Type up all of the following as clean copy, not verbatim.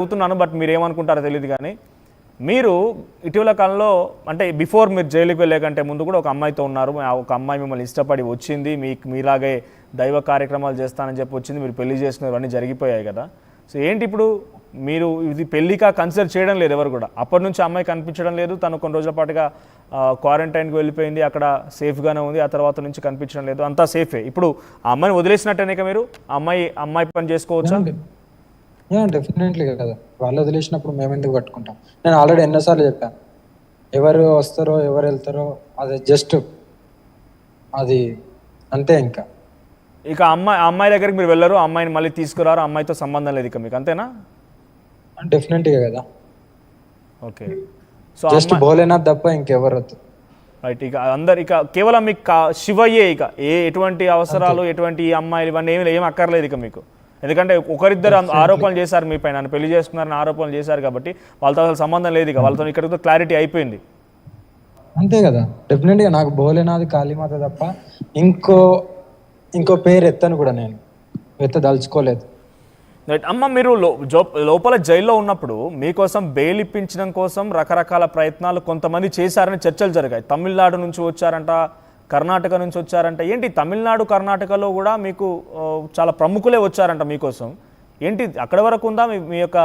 అడుగుతున్నాను, బట్ మీరేమనుకుంటారో తెలియదు కానీ మీరు ఇటీవల కాలంలో అంటే బిఫోర్ మీరు జైలుకి వెళ్ళే కంటే ముందు కూడా ఒక అమ్మాయితో ఉన్నారు. ఒక అమ్మాయి మిమ్మల్ని ఇష్టపడి వచ్చింది, మీలాగే దైవ కార్యక్రమాలు చేస్తానని చెప్పి వచ్చింది, మీరు పెళ్లి చేసుకున్నారు, అన్నీ జరిగిపోయాయి కదా. సో ఏంటి ఇప్పుడు మీరు ఇది పెళ్ళిగా కన్సిడర్ చేయడం లేదు ఎవరు కూడా. అప్పటి నుంచి అమ్మాయి కనిపించడం లేదు, తను కొన్ని రోజుల పాటుగా క్వారంటైన్కి వెళ్ళిపోయింది, అక్కడ సేఫ్గానే ఉంది. ఆ తర్వాత నుంచి కనిపించడం లేదు, అంతా సేఫే. ఇప్పుడు ఆ అమ్మాయిని వదిలేసినట్టేనే మీరు అమ్మాయి పని చేసుకోవచ్చా? డెఫినెట్లీ కదా, వాళ్ళు వదిలేసినప్పుడు మేము ఎందుకు పట్టుకుంటాం. నేను ఆల్రెడీ ఎన్నోసార్లు చెప్పాను, ఎవరు వస్తారో ఎవరు వెళ్తారో అది జస్ట్ అది అంతే. ఇక అమ్మాయి దగ్గరికి మీరు వెళ్ళరు, అమ్మాయిని మళ్ళీ తీసుకురారు, అమ్మాయితో సంబంధం లేదు ఇక మీకు, అంతేనా? డెఫినెట్గా కదా. ఓకే. సో జస్ట్ భోలేనాథ్ తప్ప ఇంకెవరు వద్దు. రైట్. ఇక అందరు ఇక కేవలం మీకు శివయ్యే, ఇక ఎటువంటి అవసరాలు ఎటువంటి అమ్మాయిలు ఇవన్నీ ఏం అక్కర్లేదు ఇక మీకు. ఎందుకంటే ఒకరిద్దరు ఆరోపణలు చేశారు మీ పైన, నన్ను పెళ్లి చేసుకున్నారని ఆరోపణలు చేశారు కాబట్టి వాళ్ళతో అసలు సంబంధం లేదు, ఇక వాళ్ళతో ఇక్కడితో క్లారిటీ అయిపోయింది. అంతే కదా, డెఫినెట్గా నాకు భోలేనాథ్ కాళీమాత తప్ప ఇంకో పేరు ఎత్తను కూడా, నేను ఎత్తదలుచుకోలేదు. రైట్. అమ్మ, మీరు లోపల జైల్లో ఉన్నప్పుడు మీకోసం బెయిల్ ఇప్పించడం కోసం రకరకాల ప్రయత్నాలు కొంతమంది చేశారని చర్చలు జరిగాయి. తమిళనాడు నుంచి వచ్చారంట, కర్ణాటక నుంచి వచ్చారంట. ఏంటి తమిళనాడు కర్ణాటకలో కూడా మీకు చాలా ప్రముఖులే వచ్చారంట మీకోసం. ఏంటి అక్కడ వరకు ఉందా మీ యొక్క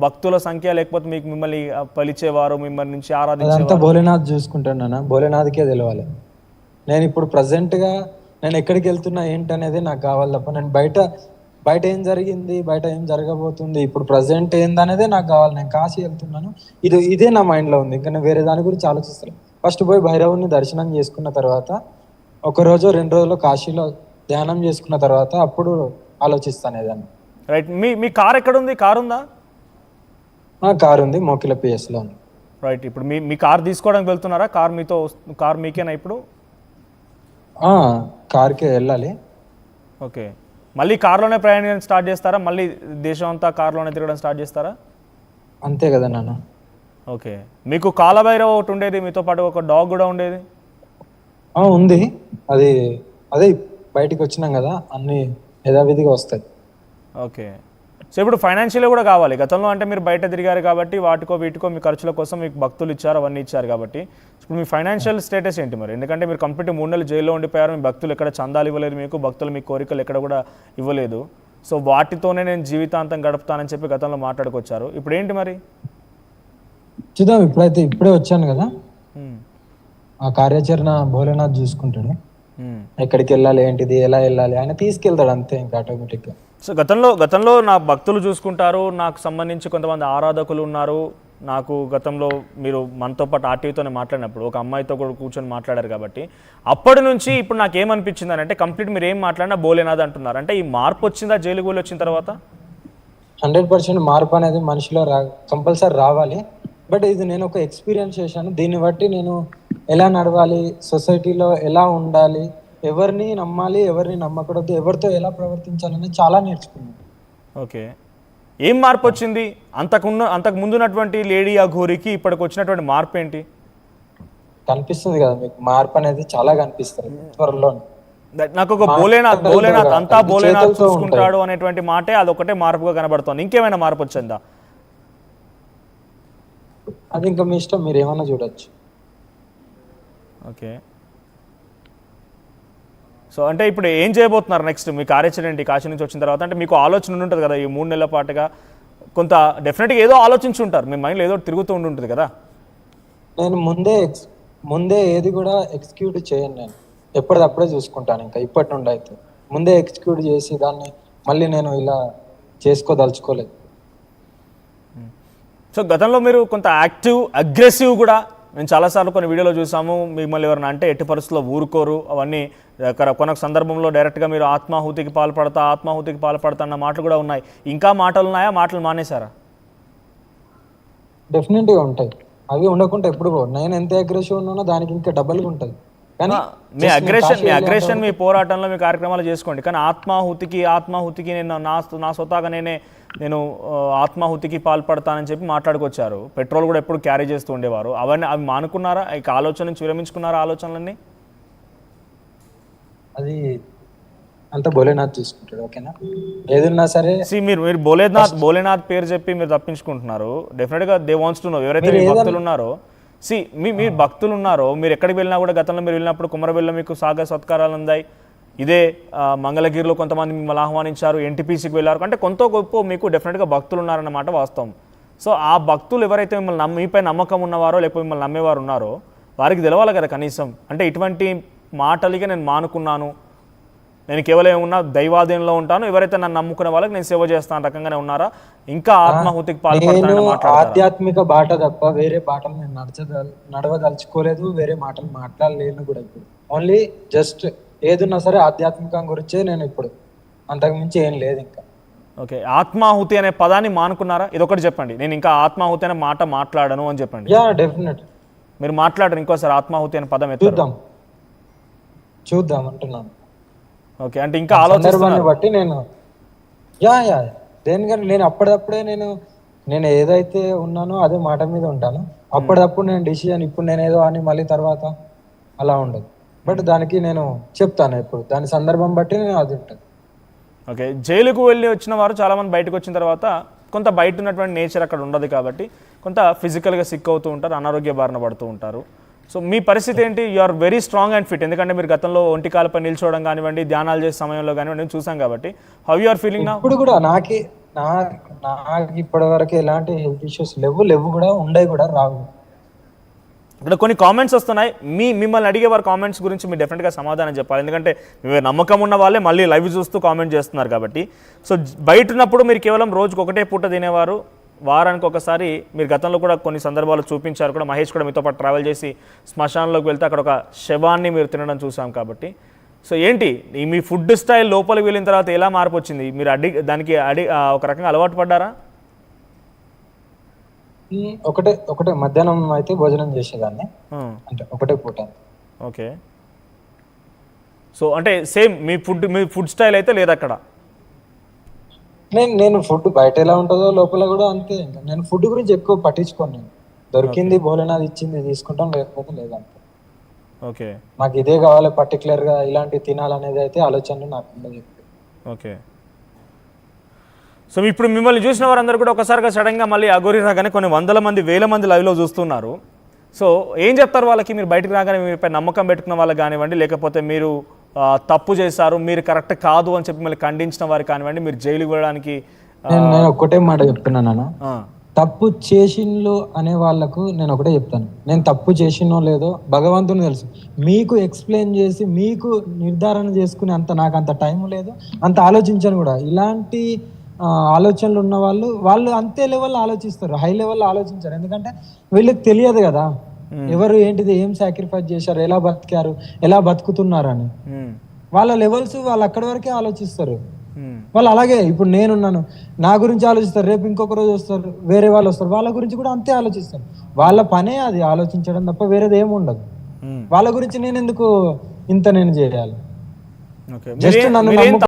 భక్తుల సంఖ్య, లేకపోతే మిమ్మల్ని పలిచేవారు, మిమ్మల్ని నుంచి ఆరాధించేవారు? భోలేనాథ్ చూసుకుంటాను, భోలేనాథ్కే తెలవాలి. నేను ఇప్పుడు ప్రజెంట్గా నేను ఎక్కడికి వెళ్తున్నా ఏంటనేది నాకు కావాలి తప్ప నేను బయట ఏం జరిగింది, బయట ఏం జరగబోతుంది, ఇప్పుడు ప్రజెంట్ ఏందనేదే నాకు కావాలి. నేను కాశీ వెళ్తున్నాను, ఇదే నా మైండ్లో ఉంది. ఇంకా నేను వేరే దాని గురించి ఆలోచిస్తాను. ఫస్ట్ పోయి భైరవుని దర్శనం చేసుకున్న తర్వాత 1 రోజు 2 రోజులు కాశీలో ధ్యానం చేసుకున్న తర్వాత అప్పుడు ఆలోచిస్తాను ఏదన్నా. రైట్. మీ కార్ ఎక్కడ ఉంది? కార్ ఉందా? కార్ ఉంది, మోకిల పిఎస్లో ఉంది. రైట్. ఇప్పుడు మీ కార్ తీసుకోవడానికి వెళ్తున్నారా? కార్ మీకేనా ఇప్పుడు? కార్కే వెళ్ళాలి. ఓకే. మళ్ళీ కార్లోనే ప్రయాణం స్టార్ట్ చేస్తారా? మళ్ళీ దేశం అంతా కార్లోనే తిరగడం స్టార్ట్ చేస్తారా? అంతే కదా నాన్న. ఓకే. మీకు కాలభైరవ ఒకటి ఉండేది, మీతో పాటు ఒక డాగ్ కూడా ఉండేది. ఉంది. అదే బయటికి వచ్చినాం కదా, అన్ని యథావిధిగా వస్తాయి. ఓకే. సో ఇప్పుడు ఫైనాన్షియల్గా కూడా కావాలి. గతంలో అంటే మీరు బయట తిరిగారు కాబట్టి వాటికో వీటికో మీ ఖర్చుల కోసం మీకు భక్తులు ఇచ్చారు, అవన్నీ ఇచ్చారు కాబట్టి ఇప్పుడు మీ ఫైనాన్షియల్ స్టేటస్ ఏంటి మరి? ఎందుకంటే మీరు కంప్లీట్ 3 నెలలు జైల్లో ఉండిపోయారు, మీ భక్తులు ఎక్కడ చందాలు ఇవ్వలేదు, భక్తులు మీ కోరికలు ఎక్కడ కూడా ఇవ్వలేదు. సో వాటితోనే నేను జీవితాంతం గడుపుతానని చెప్పి గతంలో మాట్లాడుకొచ్చారు. ఇప్పుడు ఏంటి మరి? చూద్దాం. ఇప్పుడే వచ్చాను కదా, ఆ కార్యాచరణ భోలేనాథ్ చూసుకుంటాడు. ఎక్కడికి వెళ్ళాలి, ఏంటిది, ఎలా వెళ్ళాలి, ఆయన తీసుకెళ్తాడు అంతే, ఇంకా ఆటోమేటిక్గా. సో గతంలో నా భక్తులు చూసుకుంటారు, నాకు సంబంధించి కొంతమంది ఆరాధకులు ఉన్నారు. నాకు గతంలో మీరు మనతో పాటు ఆర్టీవీతోనే మాట్లాడినప్పుడు ఒక అమ్మాయితో కూడా కూర్చొని మాట్లాడారు కాబట్టి అప్పటి నుంచి ఇప్పుడు నాకు ఏమనిపించింది అని అంటే కంప్లీట్ మీరు ఏం మాట్లాడినా భోలేనాథ్ అంటున్నారు. అంటే ఈ మార్పు వచ్చిందా జైలుకి వెళ్ళి వచ్చిన తర్వాత? 100% మార్పు అనేది మనిషిలో కంపల్సరీ రావాలి. బట్ ఇది నేను ఒక ఎక్స్పీరియన్స్ చేశాను. దీన్ని బట్టి నేను ఎలా నడవాలి, సొసైటీలో ఎలా ఉండాలి, ఎవరిని నమ్మాలి, ఎవరిని నమ్మకూడదు, ఎవరితో ఎలా ప్రవర్తించాలని చాలా నేర్చుకున్నాను. ఓకే. ఏం మార్పు వచ్చింది అంతకు ముందున్నటువంటి లేడీ అఘోరికి ఇప్పటికి వచ్చినటువంటి మార్పు ఏంటి కనిపిస్తుంది కదా మీకు? మార్పు అనేది చాలా కనిపిస్తుంది త్వరలో. నాకు ఒక భోలేనాథ్ అంతా భోలేనాథ్ చూసుకుంటాడు అనేటువంటి మాటే అదొకటే మార్పుగా కనబడుతుంది. ఇంకేమైనా మార్పు వచ్చిందా? అది ఇంకా మీ ఇష్టం, మీరు ఏమన్నా చూడొచ్చు. ఓకే. సో అంటే ఇప్పుడు ఏం చేయబోతున్నారు నెక్స్ట్? మీ కార్యాచరణ ఏంటి కాశీ నుంచి వచ్చిన తర్వాత? అంటే మీకు ఆలోచన ఉంటుంది కదా, ఈ 3 నెలల పాటుగా కొంత డెఫినెట్గా ఏదో ఆలోచించి ఉంటారు, మీ మైండ్లో ఏదో తిరుగుతూ ఉంటుంది కదా. నేను ముందే ఏది కూడా ఎగ్జిక్యూట్ చేయను, నేను ఎప్పటిదప్పుడే చూసుకుంటాను. ఇంకా ఇప్పటి నుండి అయితే ముందే ఎగ్జిక్యూట్ చేసి దాన్ని మళ్ళీ నేను ఇలా చేసుకోదలుచుకోలేదు. సో గతంలో మీరు కొంత అగ్రెసివ్ కూడా మేము చాలాసార్లు కొన్ని వీడియోలో చూసాము. మిమ్మల్ని ఎవరైనా అంటే ఎట్టి పరిస్థితుల్లో ఊరుకోరు, అవన్నీ కొన సందర్భంలో డైరెక్ట్గా మీరు ఆత్మాహుతికి పాల్పడతా అన్న మాటలు కూడా ఉన్నాయి. ఇంకా మాటలు ఉన్నాయా? మాటలు మానేశారా? డెఫినెట్గా ఉంటాయి. అవి ఉండకుండా ఎప్పుడు నేను ఎంత అగ్రెసివ్ ఉన్నానో దానికి ఇంకా డబల్గా ఉంటుంది. కానీ మీ అగ్రెషన్ మీ పోరాటంలో మీ కార్యక్రమాలు చేసుకోండి, కానీ ఆత్మాహుతికి నేను నా స్వతహాగా నేను ఆత్మాహుతికి పాల్పడతానని చెప్పి మాట్లాడుకొచ్చారు. పెట్రోల్ కూడా ఎప్పుడు క్యారీ చేస్తూ ఉండేవారు. అవి మానుకున్నారా? ఇక ఆలోచన నుంచి విరమించుకున్నారా ఆలోచనలన్నీ? అది అంతా భోలేనాథ్ చూసుకుంటాడు. ఓకేనా, ఏదున్నా సరే మీరు భోలేనాథ్ పేరు చెప్పి మీరు తప్పించుకుంటున్నారు. డెఫినెట్గా దే వాంట్స్ టు నో ఎవరైతే మీ భక్తులు ఉన్నారో. మీరు భక్తులు ఉన్నారో, మీరు ఎక్కడికి వెళ్ళినా కూడా గతంలో మీరు వెళ్ళినప్పుడు కుమరవెల్లిలో మీకు సాగర సత్కారాలు ఉన్నాయి. ఇదే మంగళగిరిలో కొంతమంది మిమ్మల్ని ఆహ్వానించారు, ఎన్టీపీసీకి వెళ్ళారు. అంటే కొంత గొప్ప మీకు డెఫినెట్గా భక్తులు ఉన్నారన్నమాట వాస్తవం. సో ఆ భక్తులు ఎవరైతే మిమ్మల్ని మీపై నమ్మకం ఉన్నవారో లేకపోతే మిమ్మల్ని నమ్మేవారు ఉన్నారో వారికి తెలవాలి కదా కనీసం. అంటే ఇటువంటి మాటలుగా నేను మానుకున్నాను, నేను కేవలం ఏమన్నా దైవాధీనంలో ఉంటాను, ఎవరైతే నన్ను నమ్ముకునే వాళ్ళకి నేను సేవ చేస్తాను రకంగానే ఉన్నారా? ఇంకా ఆత్మాహుతికి పాల్పడతానని మాట్లాడతారా? ఆధ్యాత్మిక బాట తప్ప వేరే బాటలు నేను నడవదలుచుకోలేదు, వేరే మాటలు మాట్లాడలేను కూడా. ఇప్పుడు ఓన్లీ జస్ట్ ఏదున్నా సరే ఆధ్యాత్మికం గురించే నేను ఇప్పుడు, అంతకుమించి ఏం లేదు ఇంకా. ఓకే, ఆత్మాహుతి అనే పదాన్ని మానుకున్నారా? ఇదొకటి చెప్పండి. నేను ఇంకా ఆత్మాహుతి అనే మాట మాట్లాడను అని చెప్పండి. Yeah definite. మీరు మాట్లాడరు ఇంకోసారి ఆత్మాహుతి అనే పదం చూద్దాం అంటున్నాను. ఓకే, అంటే ఇంకా ఆలోచన బట్టి నేను దేనికని నేను అప్పటిదప్పుడే నేను ఏదైతే ఉన్నానో అదే మాట మీద ఉంటాను. అప్పటిదప్పుడు నేను డిసిజన్ ఇప్పుడు నేను ఏదో అని మళ్ళీ తర్వాత అలా ఉండదు. బట్ దానికి నేను చెప్తాను ఎప్పుడు, దాని సందర్భం బట్టి నేను అది ఉంటుంది. ఓకే, జైలుకు వెళ్ళి వచ్చిన వారు చాలామంది బయటకు వచ్చిన తర్వాత కొంత బయట ఉన్నటువంటి నేచర్ అక్కడ ఉండదు కాబట్టి కొంత ఫిజికల్గా సిక్ అవుతూ ఉంటారు, అనారోగ్య బారిన పడుతూ ఉంటారు. సో మీ పరిస్థితి ఏంటి? You are very strong and fit, ఎందుకంటే మీరు గతంలో ఒంటికాలపై నిల్చోవడం కానివ్వండి, ధ్యానాలు చేసే సమయంలో కానివ్వండి చూసాం కాబట్టి. How you are feeling now? ఇప్పుడు కూడా నాకు ఇప్పటి వరకు ఎలాంటి హెల్త్ ఇష్యూస్ లేవు కూడా, ఉండేవి కూడా రావు. ఇక్కడ కొన్ని కామెంట్స్ వస్తున్నాయి, మిమ్మల్ని అడిగే వారి కామెంట్స్ గురించి మీరు డెఫినెట్గా సమాధానం చెప్పాలి, ఎందుకంటే మీరు నమ్మకం ఉన్న వాళ్ళే మళ్ళీ లైవ్ చూస్తూ కామెంట్ చేస్తున్నారు కాబట్టి. సో బయట ఉన్నప్పుడు మీరు కేవలం రోజుకు ఒకటే పూట తినేవారు, వారానికి ఒకసారి. మీరు గతంలో కూడా కొన్ని సందర్భాలు చూపించారు కూడా, మహేష్ కూడా మీతో పాటు ట్రావెల్ చేసి శ్మశానంలోకి వెళ్తే అక్కడ ఒక శవాన్ని మీరు తినడం చూసాం కాబట్టి. సో ఏంటి మీ ఫుడ్ స్టైల్ లోపలికి వెళ్ళిన తర్వాత ఎలా మార్పు వచ్చింది? మీరు దానికి ఒక రకంగా అలవాటు పడ్డారా? ఒకటే మధ్యాహ్నం అయితే భోజనం చేసేదాన్ని, అంటే ఒకటే పూట. ఓకే, సో అంటే సేమ్ మీ ఫుడ్ స్టైల్ అయితే లేదు అక్కడ? నేను ఫుడ్ బయట ఎలా ఉంటుందో లోపల కూడా అంతే. నేను ఫుడ్ గురించి ఎక్కువ పట్టించుకోను. నేను దొరికింది భోజనాది ఇచ్చింది తీసుకుంటాం, లేకపోతే లేదంటే. ఓకే, నాకు ఇదే కావాలి పర్టికులర్ గా ఇలాంటి తినాలనేది అయితే ఆలోచనలు నాకు ఉండదు. ఓకే, సో ఇప్పుడు మిమ్మల్ని చూసిన వారందరూ కూడా ఒకసారిగా సడన్గా మళ్ళీ అఘోరి రాగానే కొన్ని వందల మంది వేల మంది లైవ్లో చూస్తున్నారు. సో ఏం చెప్తారు వాళ్ళకి? మీరు బయటకు రాగానే మీపై నమ్మకం పెట్టుకున్న వాళ్ళకి కానివ్వండి, లేకపోతే మీరు తప్పు చేశారు, మీరు కరెక్ట్ కాదు అని చెప్పి మళ్ళీ ఖండించిన వారు కానివ్వండి, మీరు జైలుకి వెళ్ళడానికి. నేను ఒకటే మాట చెప్తున్నాను, తప్పు చేసిన్లు అనే వాళ్ళకు నేను ఒకటే చెప్తాను, నేను తప్పు చేసినో లేదో భగవంతుని తెలుసు. మీకు ఎక్స్ప్లెయిన్ చేసి మీకు నిర్ధారణ చేసుకునే నాకు అంత టైం లేదు, అంత ఆలోచించను కూడా. ఇలాంటి ఆలోచనలు ఉన్న వాళ్ళు అంతే లెవెల్లో ఆలోచిస్తారు, హై లెవెల్లో ఆలోచించారు. ఎందుకంటే వీళ్ళకి తెలియదు కదా ఎవరు ఏంటిది, ఏం సాక్రిఫైస్ చేశారు, ఎలా బతికారు, ఎలా బతుకుతున్నారు అని. వాళ్ళ లెవెల్స్ వాళ్ళు అక్కడి వరకే ఆలోచిస్తారు. వాళ్ళు అలాగే ఇప్పుడు నేనున్నాను, నా గురించి ఆలోచిస్తారు, రేపు ఇంకొక రోజు వస్తారు, వేరే వాళ్ళు వస్తారు, వాళ్ళ గురించి కూడా అంతే ఆలోచిస్తారు. వాళ్ళ పనే అది ఆలోచించడం తప్ప వేరేది ఏమి ఉండదు. వాళ్ళ గురించి నేను ఎందుకు ఇంత నేను చేయాలి? జస్ట్ నన్ను